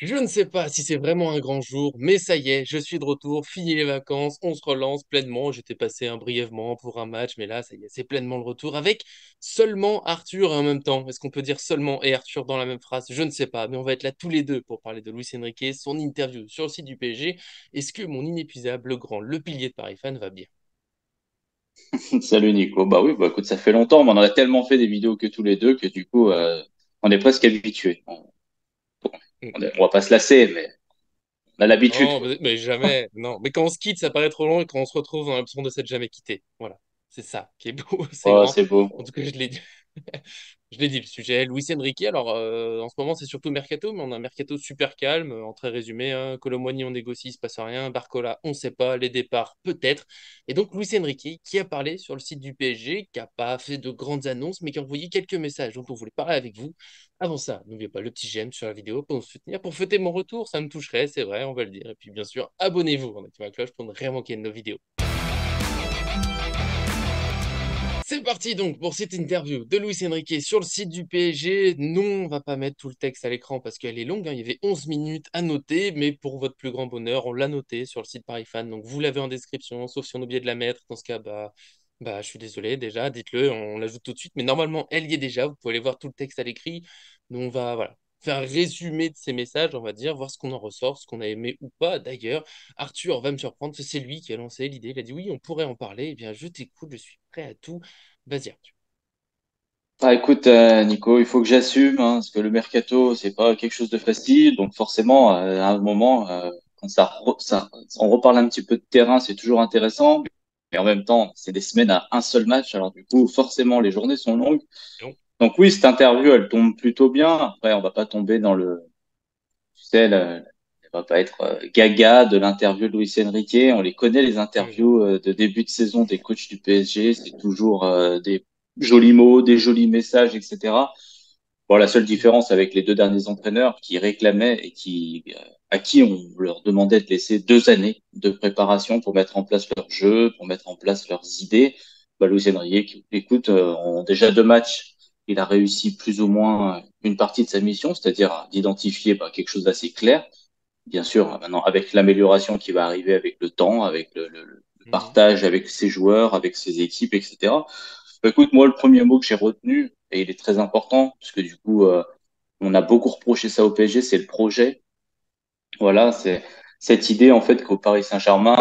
Je ne sais pas si c'est vraiment un grand jour, mais ça y est, je suis de retour, fini les vacances, on se relance pleinement. J'étais passé brièvement pour un match, mais là, ça y est, c'est pleinement le retour avec seulement Arthur en même temps. Est-ce qu'on peut dire seulement et Arthur dans la même phrase? Je ne sais pas, mais on va être là tous les deux pour parler de Luis Enrique, son interview sur le site du PSG. Est-ce que mon inépuisable, le grand, le pilier de Paris fan va bien? Salut Nico. Bah oui, bah écoute, ça fait longtemps, mais on en a tellement fait des vidéos que tous les deux que du coup, on est presque habitués. On va pas se lasser, mais on a l'habitude, Non, quoi. mais jamais, non. Mais quand on se quitte, ça paraît trop long, et quand on se retrouve, on a l'impression de s'être jamais quitté. Voilà, c'est ça qui est beau, c'est Oh, grand. c'est beau. En tout cas, je l'ai dit. Je l'ai dit, le sujet. Luis Enrique, alors en ce moment, c'est surtout mercato, mais on a un mercato super calme. En très résumé, hein, Colomboigny, on négocie, il se passe rien. Barcola, on ne sait pas. Les départs, peut-être. Et donc, Luis Enrique, qui a parlé sur le site du PSG, qui n'a pas fait de grandes annonces, mais qui a envoyé quelques messages dont on voulait parler avec vous. Avant ça, n'oubliez pas le petit j'aime sur la vidéo pour nous soutenir, pour fêter mon retour. Ça me toucherait, c'est vrai, on va le dire. Et puis, bien sûr, abonnez-vous en activant la cloche pour ne rien manquer de nos vidéos. C'est parti donc pour cette interview de Luis Enrique sur le site du PSG. Non, on va pas mettre tout le texte à l'écran parce qu'elle est longue, hein. Il y avait 11 minutes à noter, mais pour votre plus grand bonheur, on l'a noté sur le site Paris Fan. Donc vous l'avez en description, sauf si on oubliait de la mettre. Dans ce cas, je suis désolé déjà, dites-le, on l'ajoute tout de suite. Mais normalement, elle y est déjà. Vous pouvez aller voir tout le texte à l'écrit. Donc on va voilà, faire un résumé de ces messages, on va dire, voir ce qu'on en ressort, ce qu'on a aimé ou pas. D'ailleurs, Arthur va me surprendre, c'est lui qui a lancé l'idée. Il a dit oui, on pourrait en parler. Eh bien, je t'écoute, je suis prêt à tout. Vas-y, Arthur. Ah, écoute, Nico, il faut que j'assume, hein, parce que le mercato, c'est pas quelque chose de facile. Donc forcément, à un moment, quand on reparle un petit peu de terrain, c'est toujours intéressant. Mais en même temps, c'est des semaines à un seul match. Alors du coup, forcément, les journées sont longues. Non. Donc oui, cette interview, elle tombe plutôt bien. Après, on va pas tomber dans le, tu sais, elle va pas être gaga de l'interview de Luis Enrique. On les connaît, les Oui. interviews de début de saison des coachs du PSG. C'est toujours des jolis mots, des jolis messages, etc. Bon, la seule Mhm. différence avec les deux derniers entraîneurs qui réclamaient et à qui on leur demandait de laisser 2 années de préparation pour mettre en place leur jeu, pour mettre en place leurs idées, bah, Luis Enrique, écoute, en déjà 2 matchs, il a réussi plus ou moins une partie de sa mission, c'est-à-dire d'identifier bah, quelque chose d'assez clair. Bien sûr, maintenant, avec l'amélioration qui va arriver avec le temps, avec le Mhm. partage avec ses joueurs, avec ses équipes, etc. Bah, écoute, moi, le premier mot que j'ai retenu, et il est très important, parce que du coup, on a beaucoup reproché ça au PSG, c'est le projet. Voilà, c'est cette idée, en fait, qu'au Paris Saint-Germain,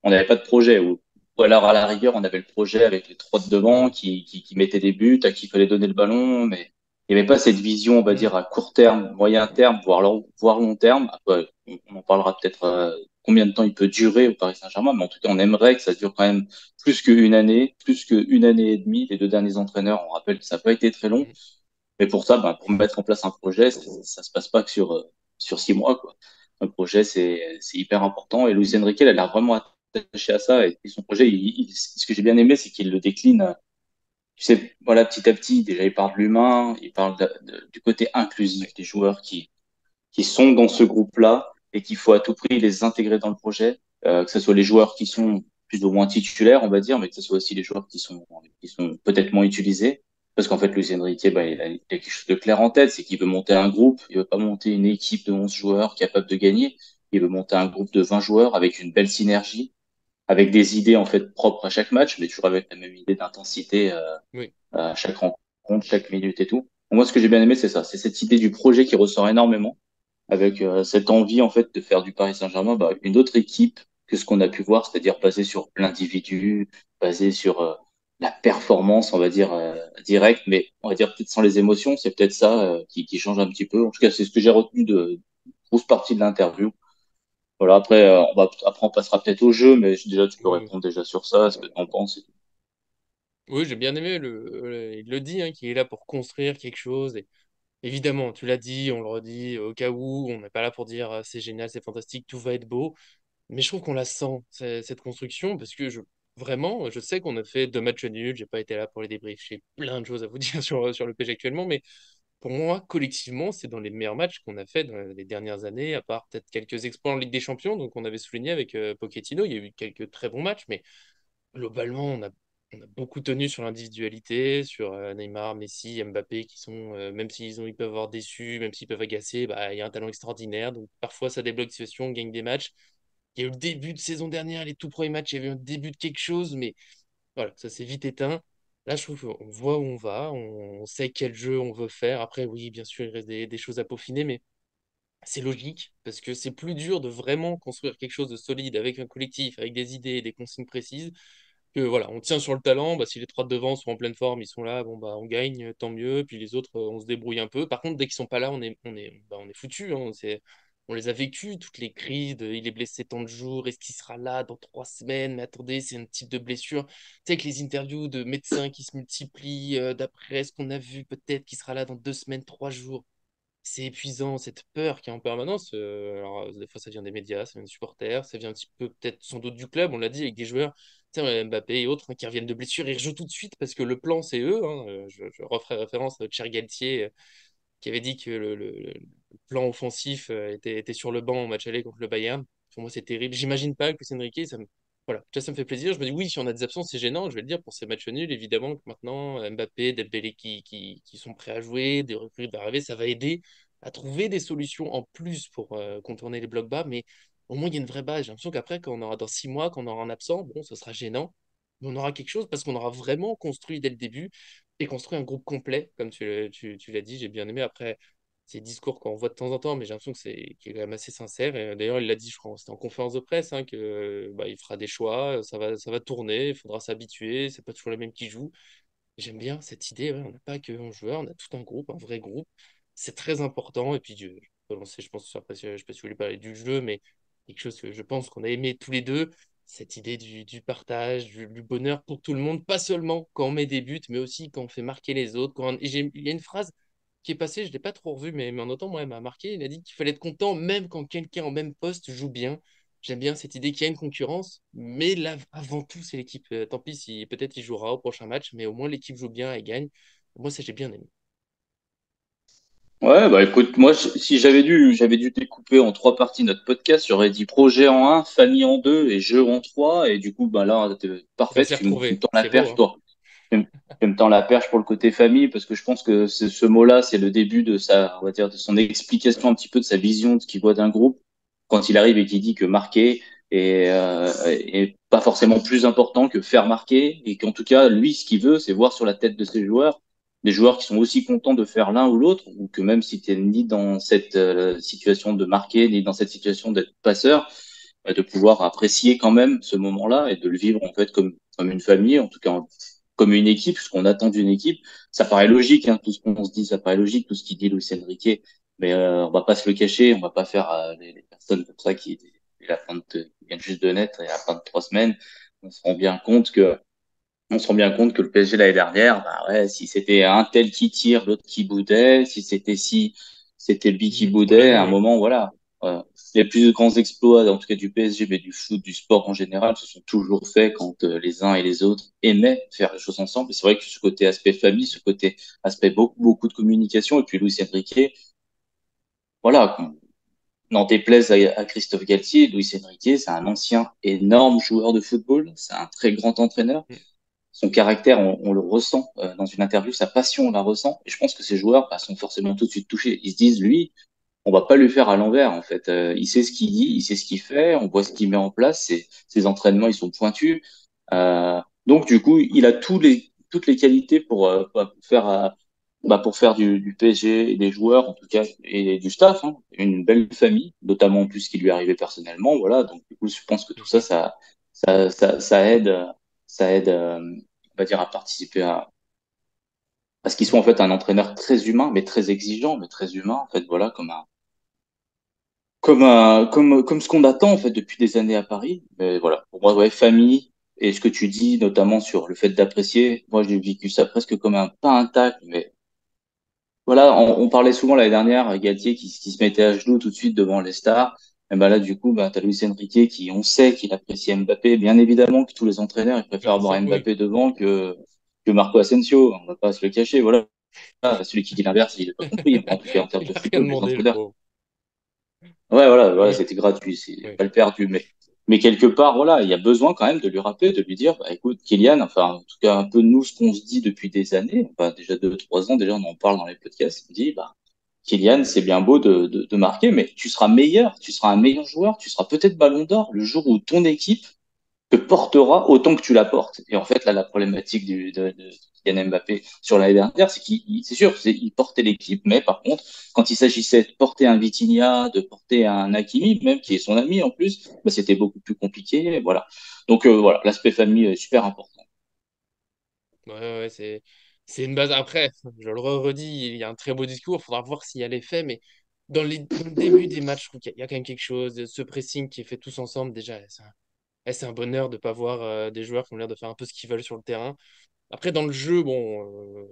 on n'avait pas de projet, ou alors, à la rigueur, on avait le projet avec les trois de devant Mhm. qui mettaient des buts, à qui il fallait donner le ballon, mais il n'y avait pas cette vision, on va Mhm. dire, à court terme, moyen terme, voire long terme. Après, on en parlera peut-être combien de temps il peut durer au Paris Saint-Germain, mais en tout cas, on aimerait que ça dure quand même plus qu'une année et demie. Les deux derniers entraîneurs, on rappelle que ça n'a pas été très long, Mhm. mais pour ça, ben, pour mettre en place un projet, ça se passe pas que sur 6 mois, quoi. Un projet, c'est hyper important. Et Luis Enrique, elle a l'air vraiment attaché à ça. Et son projet, ce que j'ai bien aimé, c'est qu'il le décline, tu sais, voilà, petit à petit. Déjà, il parle de l'humain, il parle du côté Ouais. inclusif des joueurs qui sont dans ce groupe-là et qu'il faut à tout prix les intégrer dans le projet, que ce soit les joueurs qui sont plus ou moins titulaires, on va dire, mais que ce soit aussi les joueurs qui sont peut-être moins utilisés. Parce qu'en fait, Luis Enrique, bah, Mhm. il a quelque chose de clair en tête, c'est qu'il veut monter un groupe, il veut pas monter une équipe de 11 joueurs capable de gagner, il veut monter un groupe de 20 joueurs avec une belle synergie, avec des idées en fait propres à chaque match, mais toujours avec la même idée d'intensité Oui. à chaque rencontre, chaque minute et tout. Moi, ce que j'ai bien aimé, c'est ça, c'est cette idée du projet qui ressort énormément avec cette envie en fait de faire du Paris Saint-Germain bah, une autre équipe que ce qu'on a pu voir, c'est-à-dire basée sur l'individu, basée sur la performance, on va dire directe, mais on va dire peut-être sans les émotions. C'est peut-être ça qui change un petit peu. En tout cas, c'est ce que j'ai retenu de grosse partie de l'interview. Voilà. Après, après on passera peut-être au jeu, mais déjà tu peux Oui. répondre déjà sur ça, ce que tu en penses. Oui, j'ai bien aimé il le dit, hein, qu'il est là pour construire quelque chose. Et évidemment, tu l'as dit, on le redit, au cas où, on n'est pas là pour dire c'est génial, c'est fantastique, tout va être beau. Mais je trouve qu'on la sent, cette construction, parce que vraiment, je sais qu'on a fait 2 matchs nuls, j'ai pas été là pour les débriefs, j'ai plein de choses à vous dire sur le PSG actuellement, mais pour moi, collectivement, c'est dans les meilleurs matchs qu'on a fait dans les dernières années, à part peut-être quelques exploits en Ligue des Champions, donc on avait souligné avec Pochettino, il y a eu quelques très bons matchs, mais globalement, On a beaucoup tenu sur l'individualité, sur Neymar, Messi, Mbappé, qui sont, même ils peuvent avoir déçu, même s'ils peuvent agacer, bah, il y a un talent extraordinaire. Donc parfois, ça débloque des situations, on gagne des matchs. Il y a eu le début de saison dernière, les tout premiers matchs, il y avait un début de quelque chose, mais voilà, ça s'est vite éteint. Là, je trouve qu'on voit où on va, on sait quel jeu on veut faire. Après, oui, bien sûr, il reste des choses à peaufiner, mais c'est logique, parce que c'est plus dur de vraiment construire quelque chose de solide avec un collectif, avec des idées, des consignes précises que voilà, on tient sur le talent, bah, si les trois de devant sont en pleine forme, ils sont là, bon bah on gagne, tant mieux, puis les autres, on se débrouille un peu. Par contre, dès qu'ils sont pas là, on est foutus, hein, on les a vécus, toutes les crises de il est blessé tant de jours, est-ce qu'il sera là dans 3 semaines? Mais attendez, c'est un type de blessure. Tu sais, avec les interviews de médecins qui se multiplient, d'après ce qu'on a vu, peut-être qu'il sera là dans 2 semaines, 3 jours. C'est épuisant, cette peur qui est en permanence. Alors, des fois, ça vient des médias, ça vient des supporters, ça vient un petit peu peut-être sans doute du club, on l'a dit, avec des joueurs, tu sais, Mbappé et autres, hein, qui reviennent de blessure, ils rejouent tout de suite parce que le plan, c'est eux, hein. Je referai référence à Cher Galtier, qui avait dit que le plan offensif était sur le banc au match aller contre le Bayern. Pour moi, c'est terrible. J'imagine pas que Luis Enrique, voilà, ça me fait plaisir. Je me dis, oui, si on a des absences, c'est gênant, je vais le dire, pour ces matchs nuls, évidemment, que maintenant, Mbappé, Dembélé qui sont prêts à jouer, des recrues d'arriver, ça va aider à trouver des solutions en plus pour contourner les blocs bas, mais au moins, il y a une vraie base. J'ai l'impression qu'après, quand on aura dans 6 mois, quand on aura un absent, bon, ce sera gênant, mais on aura quelque chose parce qu'on aura vraiment construit dès le début et construit un groupe complet, comme tu l'as dit, j'ai bien aimé. Après, ces discours qu'on voit de temps en temps, mais j'ai l'impression que c'est qu'il est quand même assez sincère. Et d'ailleurs, il l'a dit, je crois, c'était en conférence de presse, hein, que bah, il fera des choix, ça va tourner, il faudra s'habituer, c'est pas toujours les mêmes qui jouent. J'aime bien cette idée, ouais, on n'a pas qu'un joueur, on a tout un groupe, un vrai groupe. C'est très important. Et puis, je peux lancer, je pense, après, je sais pas si vous voulez parler du jeu, mais quelque chose que je pense qu'on a aimé tous les deux, cette idée du partage, du bonheur pour tout le monde, pas seulement quand on met des buts, mais aussi quand on fait marquer les autres. Il y a une phrase qui est passée, je ne l'ai pas trop revue, mais en autant, moi, elle m'a marqué. Il a dit qu'il fallait être content même quand quelqu'un en même poste joue bien. J'aime bien cette idée qu'il y a une concurrence, mais là, avant tout, c'est l'équipe. Tant pis si peut-être il jouera au prochain match, mais au moins l'équipe joue bien et gagne. Moi, ça, j'ai bien aimé. Ouais, bah écoute, moi, si j'avais dû découper en trois parties notre podcast, j'aurais dit projet en un, famille en deux et jeu en trois. Et du coup, bah là, On va parfait, s'y tu me retrouver. tends la C'est beau, perche, hein? toi. Tu me tends la perche pour le côté famille, parce que je pense que ce mot-là, c'est le début de on va dire, de son explication un petit peu de sa vision de ce qu'il voit d'un groupe. Quand il arrive et qu'il dit que marquer est pas forcément plus important que faire marquer, et qu'en tout cas, lui, ce qu'il veut, c'est voir sur la tête de ses joueurs des joueurs qui sont aussi contents de faire l'un ou l'autre, ou que même si tu es ni dans cette situation de marquer, ni dans cette situation d'être passeur, de pouvoir apprécier quand même ce moment-là et de le vivre en fait comme une famille, en tout cas comme une équipe, ce qu'on attend d'une équipe. Ça paraît logique, hein, tout ce qu'on se dit, ça paraît logique, tout ce qu'il dit Luis Enrique, mais on va pas se le cacher, on va pas faire les personnes comme ça qui viennent juste de naître et à la fin de 3 semaines, on se rend bien compte que on se rend bien compte que le PSG l'année dernière, bah ouais, si c'était un tel qui tire, l'autre qui boudait, si c'était lui qui On l'a boudait, à un vu, hein. moment, voilà. Euh, les plus grands exploits, en tout cas du PSG, mais du foot, du sport en général, se sont toujours faits quand les uns et les autres aimaient faire les choses ensemble. Et c'est vrai que ce côté aspect famille, ce côté aspect beaucoup de communication, et puis Luis Enrique, voilà, n'en déplaise à Christophe Galtier, Luis Enrique, c'est un ancien énorme joueur de football, c'est un très grand entraîneur. Mm. Son caractère, on le ressent dans une interview, sa passion, on la ressent. Et je pense que ces joueurs bah, sont forcément tout de suite touchés. Ils se disent, lui, on va pas lui faire à l'envers, en fait. Il sait ce qu'il dit, il sait ce qu'il fait, on voit ce qu'il met en place. Ses entraînements, ils sont pointus. Donc, du coup, il a toutes les qualités pour faire du PSG et des joueurs, en tout cas, et du staff, hein, une belle famille, notamment en plus ce qui lui est arrivé personnellement. Voilà. Donc, du coup, je pense que tout ça, Mhm. ça aide, on va dire, à participer à ce qu'il soit en fait un entraîneur très humain, mais très exigeant, mais très humain, en fait, voilà, comme ce qu'on attend, en fait, depuis des années à Paris. Mais voilà, pour moi, ouais, famille, et ce que tu dis, notamment sur le fait d'apprécier, moi, j'ai vécu ça presque comme pas un tacle, mais voilà, on parlait souvent l'année dernière, Galtier qui se mettait à genoux tout de suite devant les stars. Et ben là, du coup, bah, t'as Luis Enrique qui, on sait qu'il apprécie Mbappé. Bien évidemment que tous les entraîneurs, ils préfèrent Bien avoir sûr que oui. Mbappé devant que Marco Asensio. On va pas se le cacher, voilà. Celui qui dit l'inverse, il n'a pas compris, en tout cas en termes Il de a rien football, les demandé, le entraîneurs. pauvre. Ouais, voilà, Oui, voilà, c'était gratuit, c'est oui. pas le perdu, mais. Mais quelque part, voilà, il y a besoin quand même de lui rappeler, de lui dire, bah, écoute, Kylian, enfin, en tout cas, un peu nous, ce qu'on se dit depuis des années, enfin, déjà 2, 3 ans, déjà, on en parle dans les podcasts, on dit, bah, Kylian, c'est bien beau de marquer, mais tu seras meilleur, tu seras un meilleur joueur, tu seras peut-être Ballon d'Or le jour où ton équipe te portera autant que tu la portes. Et en fait, là, la problématique de Kylian Mbappé sur l'année dernière, c'est c'est sûr, il portait l'équipe, mais par contre, quand il s'agissait de porter un Vitinha, de porter un Hakimi, même qui est son ami en plus, bah, c'était beaucoup plus compliqué. Voilà. Donc voilà, l'aspect famille est super important. Ouais, ouais, c'est une base. Après, je le redis, il y a un très beau discours. Il faudra voir s'il y a les faits, mais dans le début des matchs, je trouve qu'il y a quand même quelque chose. Ce pressing qui est fait tous ensemble, déjà, c'est un bonheur de ne pas voir des joueurs qui ont l'air de faire un peu ce qu'ils veulent sur le terrain. Après, dans le jeu, bon,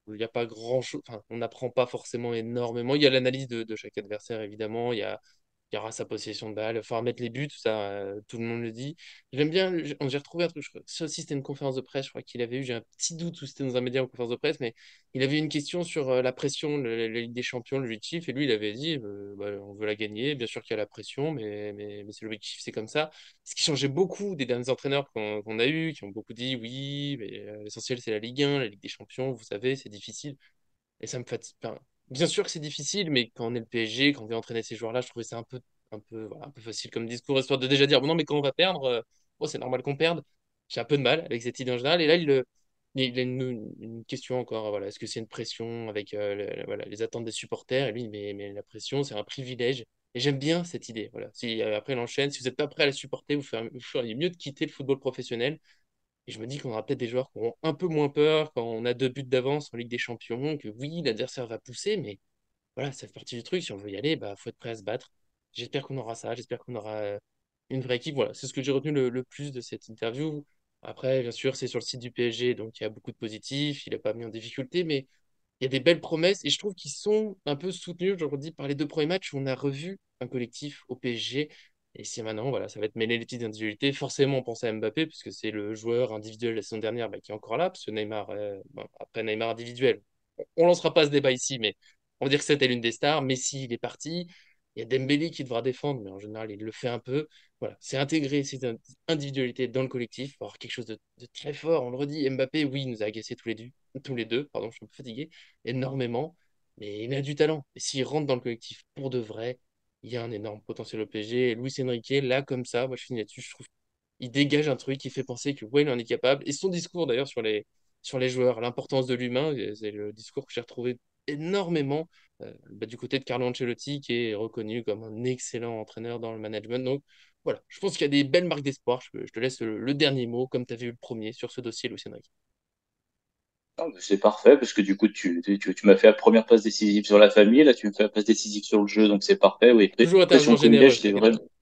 il n'y a pas grand-chose. Enfin, on n'apprend pas forcément énormément. Il y a l'analyse de chaque adversaire, évidemment. Il y aura sa possession de balle. Il faudra mettre les buts, ça, tout le monde le dit. J'aime bien, j'ai retrouvé un truc, je crois, ça aussi c'était une conférence de presse, je crois qu'il avait eu, j'ai un petit doute ou c'était dans un média en conférence de presse, mais il avait eu une question sur la pression, la Ligue des Champions, l'objectif, et lui il avait dit, bah, on veut la gagner, bien sûr qu'il y a la pression, mais c'est l'objectif, c'est comme ça. Ce qui changeait beaucoup des derniers entraîneurs qu'on a eus, qui ont beaucoup dit, oui, mais l'essentiel c'est la Ligue 1, la Ligue des Champions, vous savez, c'est difficile. Et ça me fatigue. Enfin, bien sûr que c'est difficile, mais quand on est le PSG, quand on vient entraîner ces joueurs-là, je trouvais ça voilà, un peu facile comme discours, histoire de déjà dire, bon, non, mais quand on va perdre, oh, c'est normal qu'on perde. J'ai un peu de mal avec cette idée en général. Et là, il a une question encore. Voilà, est-ce que c'est une pression avec voilà, les attentes des supporters? Et lui, mais la pression, c'est un privilège. Et j'aime bien cette idée. Voilà. Si, après, il enchaîne. Si vous n'êtes pas prêt à la supporter, vous feriez mieux de quitter le football professionnel. Et je me dis qu'on aura peut-être des joueurs qui auront un peu moins peur quand on a 2 buts d'avance en Ligue des Champions, que oui, l'adversaire va pousser, mais voilà, ça fait partie du truc. Si on veut y aller, bah, faut être prêt à se battre. J'espère qu'on aura ça, j'espère qu'on aura une vraie équipe. Voilà, c'est ce que j'ai retenu le plus de cette interview. Après, bien sûr, c'est sur le site du PSG, donc il y a beaucoup de positifs. Il n'a pas mis en difficulté, mais il y a des belles promesses et je trouve qu'ils sont un peu soutenus, je le redis, par les 2 premiers matchs où on a revu un collectif au PSG. Et si maintenant, voilà, ça va être mêler les petites individualités, forcément, on pense à Mbappé, puisque c'est le joueur individuel de la saison dernière bah, qui est encore là, parce que Neymar, bon, après Neymar individuel, on lancera pas ce débat ici, mais on va dire que c'était l'une des stars. Messi, il est parti. Il y a Dembélé qui devra défendre, mais en général, il le fait un peu. Voilà, c'est intégrer ces individualités dans le collectif, pour avoir quelque chose de très fort. On le redit, Mbappé, oui, il nous a agacés tous les deux, pardon, je suis un peu fatigué énormément, mais il a du talent. Et s'il rentre dans le collectif pour de vrai, il y a un énorme potentiel au PSG. Et Luis Enrique, là, comme ça, moi je finis là-dessus, je trouve qu'il dégage un truc qui fait penser que ouais, il en est capable. Et son discours d'ailleurs sur les joueurs, l'importance de l'humain, c'est le discours que j'ai retrouvé énormément bah, du côté de Carlo Ancelotti, qui est reconnu comme un excellent entraîneur dans le management. Donc voilà, je pense qu'il y a des belles marques d'espoir. Je te laisse le dernier mot, comme tu avais eu le premier sur ce dossier, Luis Enrique. Non, mais c'est parfait parce que du coup, tu m'as fait la première passe décisive sur la famille, là, tu me fais la passe décisive sur le jeu, donc c'est parfait. Oui, Toujours été un pression joueur généreux, privilège, c'est t'inquiète vrai. pas.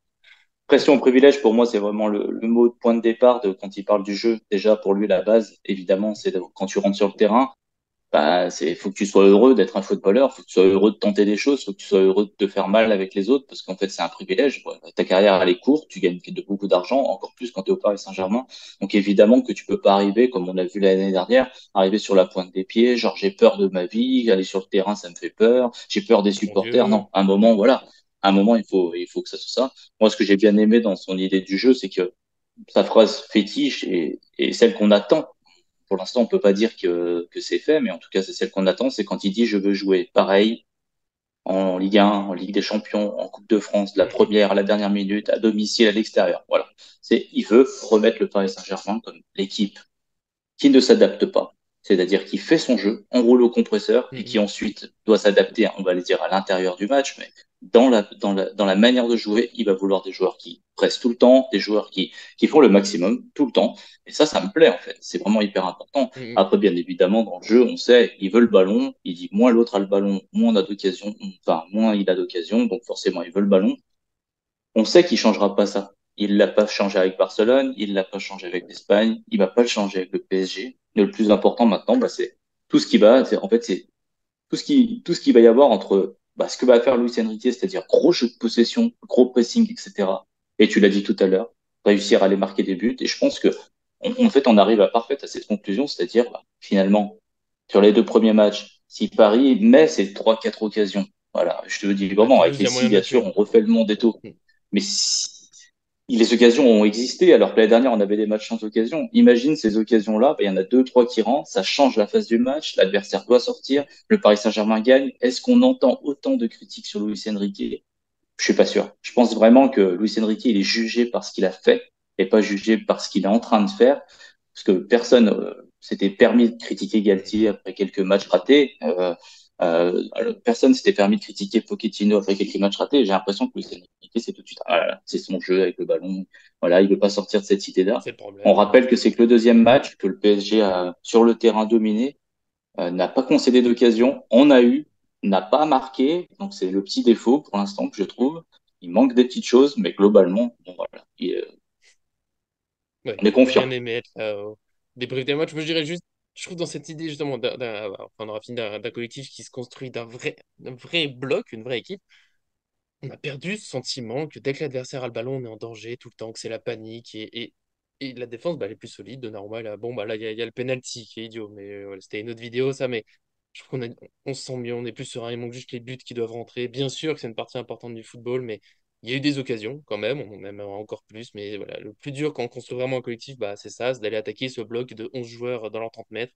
Pression privilège, pour moi, c'est vraiment le mot de point de départ quand il parle du jeu. Déjà, pour lui, la base, évidemment, quand tu rentres sur le terrain, bah, faut que tu sois heureux d'être un footballeur, faut que tu sois heureux de tenter des choses, faut que tu sois heureux de te faire mal avec les autres, parce qu'en fait, c'est un privilège. Ouais. Ta carrière, elle est courte, tu gagnes de beaucoup d'argent, encore plus quand tu es au Paris Saint-Germain. Donc, évidemment que tu peux pas arriver, comme on a vu l'année dernière, arriver sur la pointe des pieds, genre, j'ai peur de ma vie, aller sur le terrain, ça me fait peur, j'ai peur des Mon supporters. Dieu. Non, à un moment, voilà. À un moment, il faut que ça soit ça. Moi, ce que j'ai bien aimé dans son idée du jeu, c'est que sa phrase fétiche et celle qu'on attend pour l'instant, on peut pas dire que c'est fait, mais en tout cas, c'est celle qu'on attend. C'est quand il dit je veux jouer pareil en Ligue 1, en Ligue des Champions, en Coupe de France, la Mhm. première, la dernière minute, à domicile, à l'extérieur. Voilà. Il veut remettre le Paris Saint-Germain comme l'équipe qui ne s'adapte pas, c'est-à-dire qui fait son jeu, enroule au compresseur et qui Mhm. ensuite doit s'adapter, on va le dire, à l'intérieur du match, mais dans la manière de jouer, il va vouloir des joueurs qui pressent tout le temps, des joueurs qui font le maximum tout le temps. Et ça me plaît en fait. C'est vraiment hyper important. Mhm. Après, bien évidemment, dans le jeu, on sait, il veut le ballon. Il dit moins l'autre a le ballon, moins on a d'occasion, enfin moins il a d'occasion, donc forcément il veut le ballon. On sait qu'il changera pas ça. Il l'a pas changé avec Barcelone, il l'a pas changé avec l'Espagne, il va pas le changer avec le PSG. Mais le plus important maintenant, bah, c'est tout ce qui va, en fait, c'est tout ce qui va y avoir entre bah, ce que va faire Luis Enrique, c'est-à-dire gros jeu de possession, gros pressing, etc. Et tu l'as dit tout à l'heure, réussir à aller marquer des buts. Et je pense que, en fait, on arrive à cette conclusion, c'est-à-dire, bah, finalement, sur les 2 premiers matchs, si Paris met ses 3, 4 occasions, voilà, je te le dis À vraiment, avec Toulouse, il les y a moyen si, de bien mettre sûr, une. on refait le monde et tout. Mhm. Mais si, les occasions ont existé, alors que l'année dernière, on avait des matchs sans occasion. Imagine ces occasions-là, il y en a deux, trois qui rentrent, ça change la phase du match, l'adversaire doit sortir, le Paris Saint-Germain gagne. Est-ce qu'on entend autant de critiques sur Luis Enrique? Je suis pas sûr. Je pense vraiment que Luis Enrique, il est jugé par ce qu'il a fait et pas jugé par ce qu'il est en train de faire. Parce que personne s'était permis de critiquer Galtier après quelques matchs ratés. Personne s'était permis de critiquer Pochettino après quelques matchs ratés. J'ai l'impression que Luis Enrique, c'est tout de suite, ah là là, c'est son jeu avec le ballon. Voilà, il veut pas sortir de cette idée-là. C'est le On problème. rappelle que c'est que le deuxième match, que le PSG a sur le terrain dominé, n'a pas concédé d'occasion. On a eu, n'a pas marqué. Donc c'est le petit défaut pour l'instant que je trouve. Il manque des petites choses, mais globalement, bon, voilà, Ouais, on est j'ai confiant. bien aimé être là au débrief des matchs. Moi, je dirais juste, je trouve dans cette idée justement enfin, on aura fini d'un collectif qui se construit d'un vrai bloc, une vraie équipe. On a perdu ce sentiment que dès que l'adversaire a le ballon, on est en danger tout le temps, que c'est la panique et la défense, bah, elle est plus solide. Donnarumma, là, bon, bah, là, il y a le penalty qui est idiot, mais voilà, c'était une autre vidéo, ça, mais je trouve on se sent mieux, on est plus serein. Il manque juste les buts qui doivent rentrer. Bien sûr que c'est une partie importante du football, mais il y a eu des occasions quand même, on en aimera encore plus, mais voilà, le plus dur quand on construit vraiment un collectif, bah, c'est ça, c'est d'aller attaquer ce bloc de 11 joueurs dans leurs 30 mètres.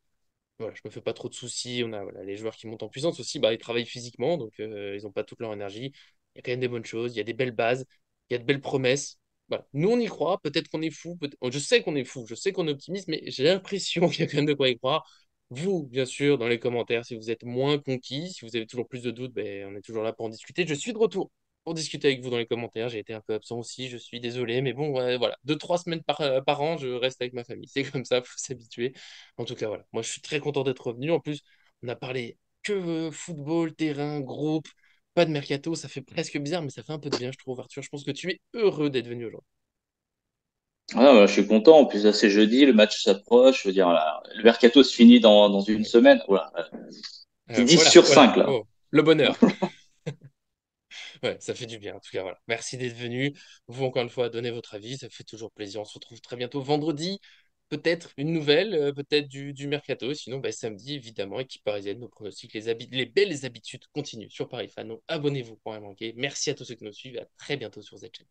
Voilà, je me fais pas trop de soucis. On a voilà, les joueurs qui montent en puissance aussi, bah, ils travaillent physiquement, donc ils n'ont pas toute leur énergie. Il y a quand même des bonnes choses, il y a des belles bases, il y a de belles promesses. Voilà. Nous, on y croit, peut-être qu'on est fou, je sais qu'on est fou, je sais qu'on est optimiste, mais j'ai l'impression qu'il y a quand même de quoi y croire. Vous, bien sûr, dans les commentaires, si vous êtes moins conquis, si vous avez toujours plus de doutes, ben, on est toujours là pour en discuter. Je suis de retour pour discuter avec vous dans les commentaires. J'ai été un peu absent aussi, je suis désolé, mais bon, ouais, voilà, 2, 3 semaines par an, je reste avec ma famille. C'est comme ça, faut s'habituer. En tout cas, voilà. Moi, je suis très content d'être revenu. En plus, on a parlé que football, terrain, groupe, pas de mercato. Ça fait presque bizarre, mais ça fait un peu de bien, je trouve, Arthur. Je pense que tu es heureux d'être venu aujourd'hui. Ah, voilà, je suis content. En plus, là, c'est jeudi, le match s'approche. Je veux dire, là, le mercato se finit dans une semaine. Voilà. C'est 10 Voilà, sur voilà. 5 là. Oh, le bonheur. Ouais, ça fait du bien. En tout cas, voilà. Merci d'être venu. Vous, encore une fois, donnez votre avis. Ça fait toujours plaisir. On se retrouve très bientôt vendredi. Peut-être une nouvelle, peut-être du mercato. Sinon, bah, samedi, évidemment, équipe parisienne, nos pronostics, les belles habitudes continuent sur Paris Fan. Donc, abonnez-vous pour rien manquer. Merci à tous ceux qui nous suivent. À très bientôt sur cette chaîne.